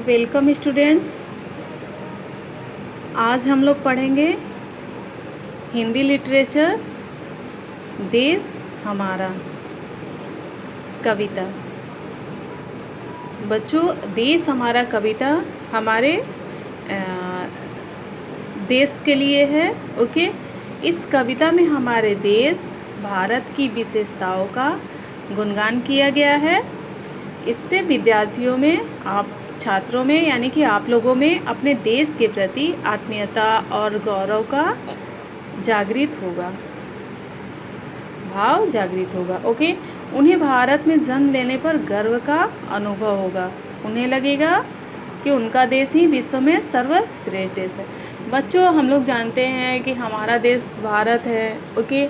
Welcome students. आज हम लोग पढ़ेंगे हिंदी लिटरेचर देश हमारा कविता। बच्चों, देश हमारा कविता हमारे देश के लिए है। ओके, इस कविता में हमारे देश भारत की विशेषताओं का गुणगान किया गया है। इससे विद्यार्थियों में, आप छात्रों में यानी कि आप लोगों में अपने देश के प्रति आत्मीयता और गौरव का जागृत होगा, भाव जागृत होगा। ओके, उन्हें भारत में जन्म लेने पर गर्व का अनुभव होगा। उन्हें लगेगा कि उनका देश ही विश्व में सर्वश्रेष्ठ देश है। बच्चों, हम लोग जानते हैं कि हमारा देश भारत है। ओके,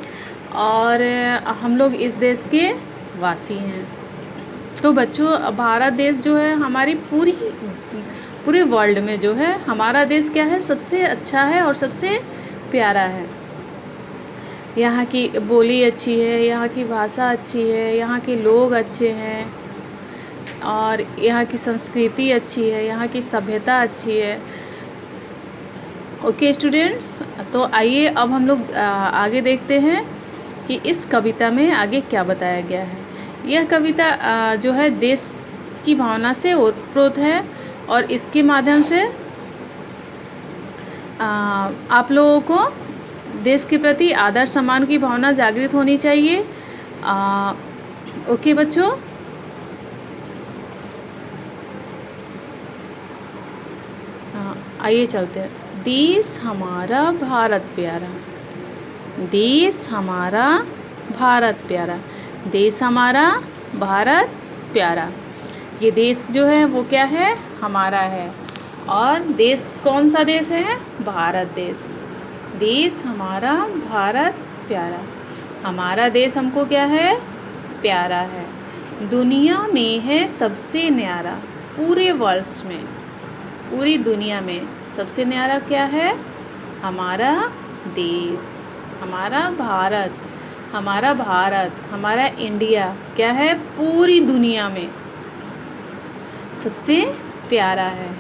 और हम लोग इस देश के वासी हैं। तो बच्चों, भारत देश जो है हमारी पूरे वर्ल्ड में जो है हमारा देश क्या है, सबसे अच्छा है और सबसे प्यारा है। यहाँ की बोली अच्छी है, यहाँ की भाषा अच्छी है, यहाँ के लोग अच्छे हैं और यहाँ की संस्कृति अच्छी है, यहाँ की सभ्यता अच्छी है। ओके स्टूडेंट्स, तो आइए अब हम लोग आगे देखते हैं कि इस कविता में आगे क्या बताया गया है। यह कविता जो है देश की भावना से ओतप्रोत है और इसके माध्यम से आप लोगों को देश के प्रति आदर सम्मान की भावना जागृत होनी चाहिए। ओके बच्चों, आइए चलते हैं। देश हमारा भारत प्यारा, देश हमारा भारत प्यारा, देश हमारा भारत प्यारा। ये देश जो है वो क्या है, हमारा है। और देश कौन सा देश है, भारत देश। देश हमारा भारत प्यारा, हमारा देश हमको क्या है, प्यारा है। दुनिया में है सबसे न्यारा, पूरे वर्ल्ड में, पूरी दुनिया में सबसे न्यारा क्या है, हमारा देश, हमारा भारत, हमारा भारत, हमारा इंडिया क्या है, पूरी दुनिया में सबसे प्यारा है।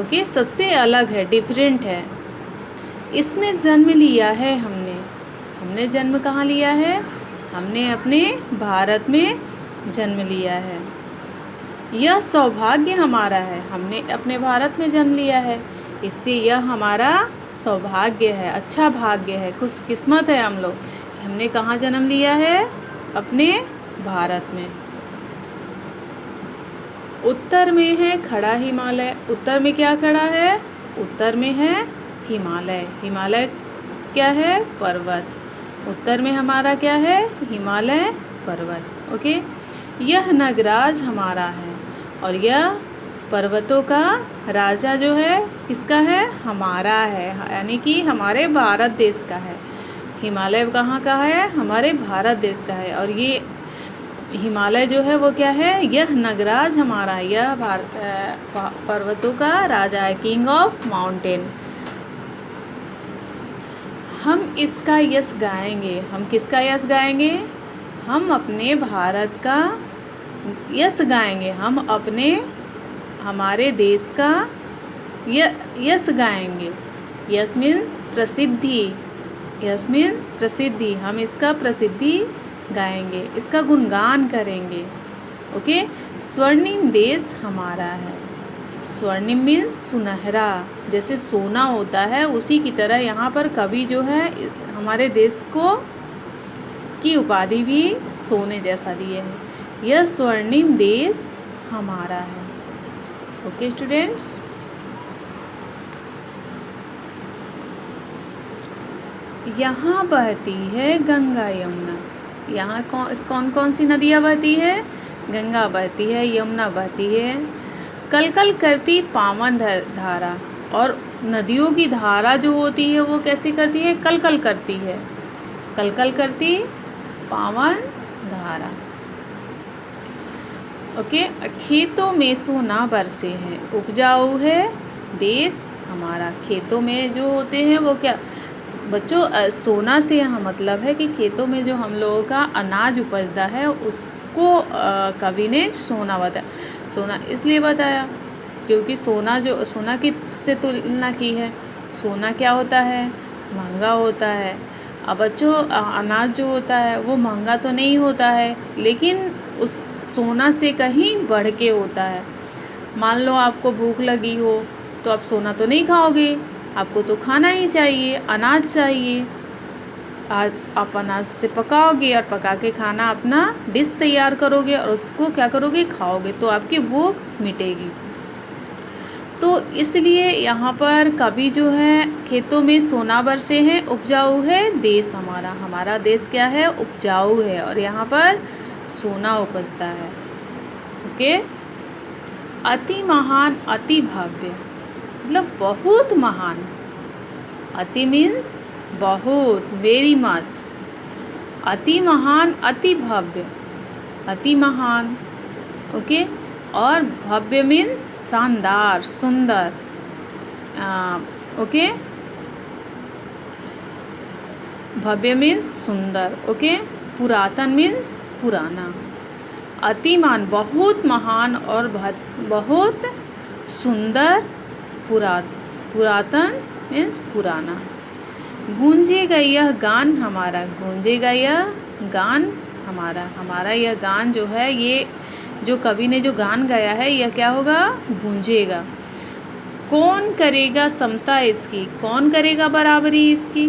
ओके, सबसे अलग है, डिफरेंट है। इसमें जन्म लिया है हमने जन्म कहाँ लिया है, हमने अपने भारत में जन्म लिया है। यह सौभाग्य हमारा है, हमने अपने भारत में जन्म लिया है, इसलिए यह हमारा सौभाग्य है, अच्छा भाग्य है, खुशकिस्मत है हम लोग। हमने कहाँ जन्म लिया है, अपने भारत में। उत्तर में है खड़ा हिमालय, उत्तर में क्या खड़ा है, उत्तर में है हिमालय। हिमालय क्या है, पर्वत। उत्तर में हमारा क्या है, हिमालय पर्वत। ओके, यह नगराज हमारा है और यह पर्वतों का राजा जो है किसका है, हमारा है, यानी कि हमारे भारत देश का है। हिमालय कहाँ का है, हमारे भारत देश का है। और ये हिमालय जो है वो क्या है, यह नगराज हमारा है, यह पर्वतों का राजा है, किंग ऑफ माउंटेन। हम इसका यश गाएंगे, हम किसका यश गाएंगे, हम अपने भारत का यश गाएंगे, हम अपने हमारे देश का यश गाएंगे। यश मीन्स प्रसिद्धि, यश मीन्स प्रसिद्धि, हम इसका प्रसिद्धि गाएंगे, इसका गुणगान करेंगे। ओके, स्वर्णिम देश हमारा है। स्वर्णिम मीन्स सुनहरा, जैसे सोना होता है उसी की तरह यहाँ पर कवि जो है हमारे देश को की उपाधि भी सोने जैसा दिए है। यह स्वर्णिम देश हमारा है। ओके स्टूडेंट्स, यहाँ बहती है गंगा यमुना। यहाँ कौन कौन सी नदियाँ बहती है, गंगा बहती है, यमुना बहती है। कल कल करती पावन धारा, और नदियों की धारा जो होती है वो कैसी करती है, कल कल करती है, कल कल करती पावन धारा। ओके, खेतों में सोना बरसे हैं, उपजाऊ है देश हमारा। खेतों में जो होते हैं वो क्या बच्चों, सोना से यहाँ मतलब है कि खेतों में जो हम लोगों का अनाज उपजता है उसको कवि ने सोना बताया। सोना इसलिए बताया क्योंकि सोना की से तुलना की है। सोना क्या होता है? महंगा होता है। अब बच्चों अनाज जो होता है वो महंगा तो नहीं होता है, लेकिन उस सोना से कहीं बढ़ के होता है। मान लो आपको भूख लगी हो तो आप सोना तो नहीं खाओगे, आपको तो खाना ही चाहिए, अनाज चाहिए। आप अनाज से पकाओगे और पका के खाना अपना डिश तैयार करोगे और उसको क्या करोगे? खाओगे, तो आपकी भूख मिटेगी। तो इसलिए यहाँ पर कवि जो है, खेतों में सोना बरसे हैं, उपजाऊ है देश हमारा। हमारा देश क्या है? उपजाऊ है और यहाँ पर सोना उपजता है। ओके। अति महान अति भव्य मतलब बहुत महान। अति मीन्स बहुत, वेरी मच। अति महान अति भव्य, अति महान। ओके। और भव्य मीन्स शानदार, सुंदर। ओके। भव्य मीन्स सुंदर। ओके। पुरातन मीन्स पुराना। अतिमान बहुत महान और बहुत सुंदर। पुरातन मीन्स पुराना। गूंजेगा यह गान हमारा, गूंजेगा यह गान हमारा। हमारा यह गान जो है, ये जो कवि ने जो गान गाया है, यह क्या होगा? गूंजेगा। कौन करेगा समता इसकी? कौन करेगा बराबरी इसकी?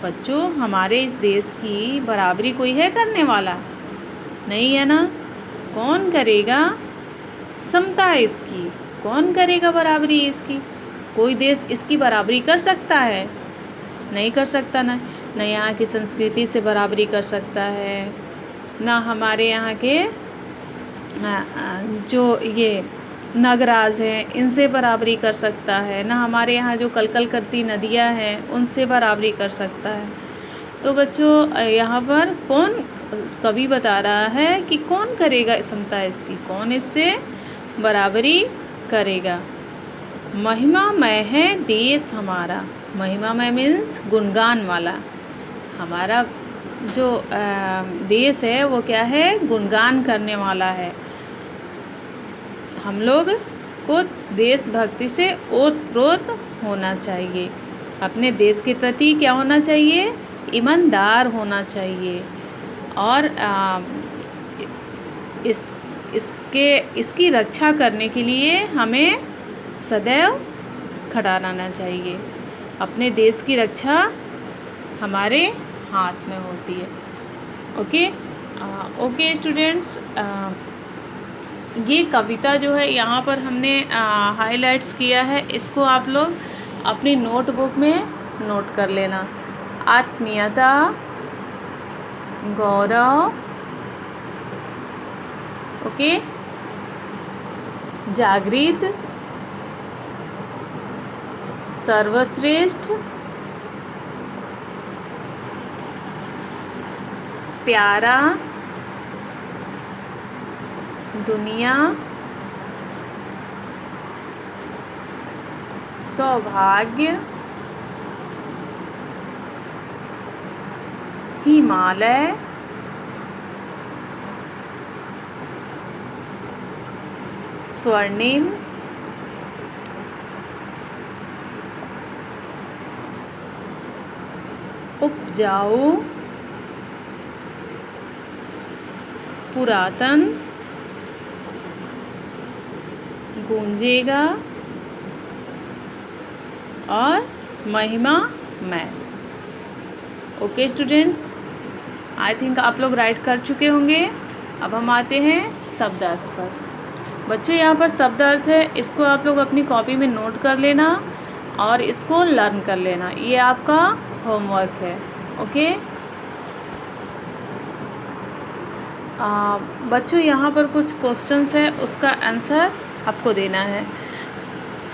बच्चों, हमारे इस देश की बराबरी कोई है करने वाला? नहीं है ना। कौन करेगा समता इसकी? कौन करेगा बराबरी इसकी? कोई देश इसकी बराबरी कर सकता है? नहीं कर सकता ना। न यहाँ की संस्कृति से बराबरी कर सकता है, ना हमारे यहाँ के जो ये नगराज हैं इनसे बराबरी कर सकता है, ना हमारे यहाँ जो कलकल करती नदियाँ हैं उनसे बराबरी कर सकता है। तो बच्चों, यहाँ पर कौन, कवि बता रहा है कि कौन करेगा समता इसकी, कौन इससे बराबरी करेगा। महिमामय है देश हमारा। महिमामय मीन्स गुणगान वाला। हमारा जो देश है वो क्या है? गुणगान करने वाला है। हम लोग को देशभक्ति से ओतप्रोत होना चाहिए। अपने देश के प्रति क्या होना चाहिए? ईमानदार होना चाहिए। और इसकी रक्षा करने के लिए हमें सदैव खड़ा रहना चाहिए। अपने देश की रक्षा हमारे हाथ में होती है। ओके स्टूडेंट्स, ये कविता जो है यहाँ पर हमने हाइलाइट्स किया है, इसको आप लोग अपनी नोटबुक में नोट कर लेना। आत्मीयता, गौरव, ओके, जागृत, सर्वश्रेष्ठ, प्यारा, दुनिया, सौभाग्य, हिमालय, स्वर्णिम, उपजाऊ, पुरातन, गूंजेगा और महिमामय। ओके स्टूडेंट्स, आई थिंक आप लोग राइट कर चुके होंगे। अब हम आते हैं शब्द अर्थ पर। बच्चों, यहाँ पर शब्द अर्थ है, इसको आप लोग अपनी कॉपी में नोट कर लेना और इसको लर्न कर लेना। ये आपका होमवर्क है। ओके बच्चों, यहाँ पर कुछ क्वेश्चंस है, उसका आंसर आपको देना है।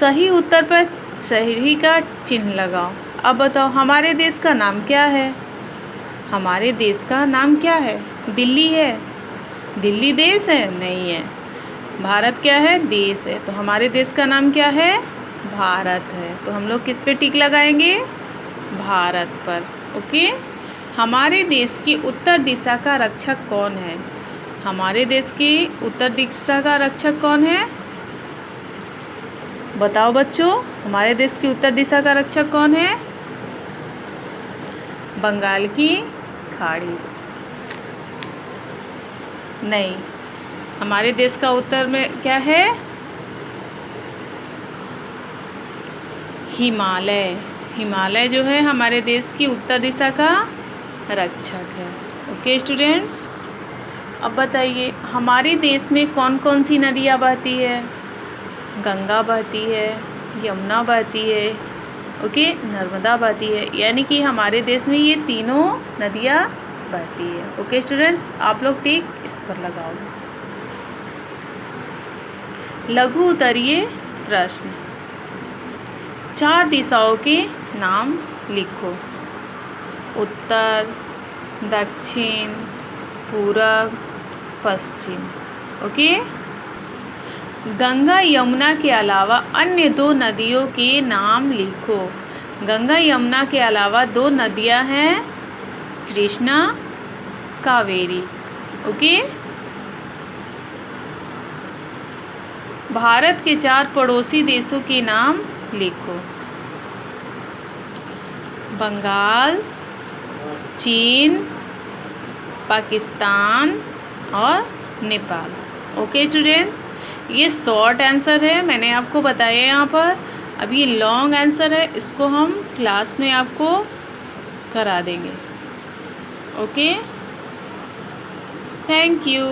सही उत्तर पर सही का चिन्ह लगाओ। अब बताओ, हमारे देश का नाम क्या है? हमारे देश का नाम क्या है? दिल्ली है? दिल्ली देश है? नहीं है। भारत क्या है? देश है। तो हमारे देश का नाम क्या है? भारत है। तो हम लोग किस पे टिक लगाएंगे? भारत पर। ओके। हमारे देश की उत्तर दिशा का रक्षक कौन है? हमारे देश की उत्तर दिशा का रक्षक कौन है? बताओ बच्चों, हमारे देश की उत्तर दिशा का रक्षक कौन है? बंगाल की खाड़ी। नहीं, हमारे देश का उत्तर में क्या है? हिमालय। हिमालय जो है हमारे देश की उत्तर दिशा का रक्षक है। ओके स्टूडेंट्स, अब बताइए हमारे देश में कौन कौन सी नदियाँ बहती है? गंगा बहती है, यमुना बहती है, ओके, नर्मदा बहती है। यानी कि हमारे देश में ये तीनों नदियाँ बहती है। ओके स्टूडेंट्स, आप लोग टिक इस पर लगाओ। लघु उत्तरीय प्रश्न, 4 दिशाओं के नाम लिखो। उत्तर, दक्षिण, पूरब, पश्चिम। ओके, गंगा यमुना के अलावा अन्य 2 नदियों के नाम लिखो। गंगा यमुना के अलावा 2 नदियां हैं, कृष्णा, कावेरी। ओके, भारत के 4 पड़ोसी देशों के नाम लिखो। बंगाल, चीन, पाकिस्तान और नेपाल। ओके स्टूडेंट्स, ये शॉर्ट आंसर है, मैंने आपको बताया यहाँ पर। अब ये लॉन्ग आंसर है, इसको हम क्लास में आपको करा देंगे। Okay, thank you.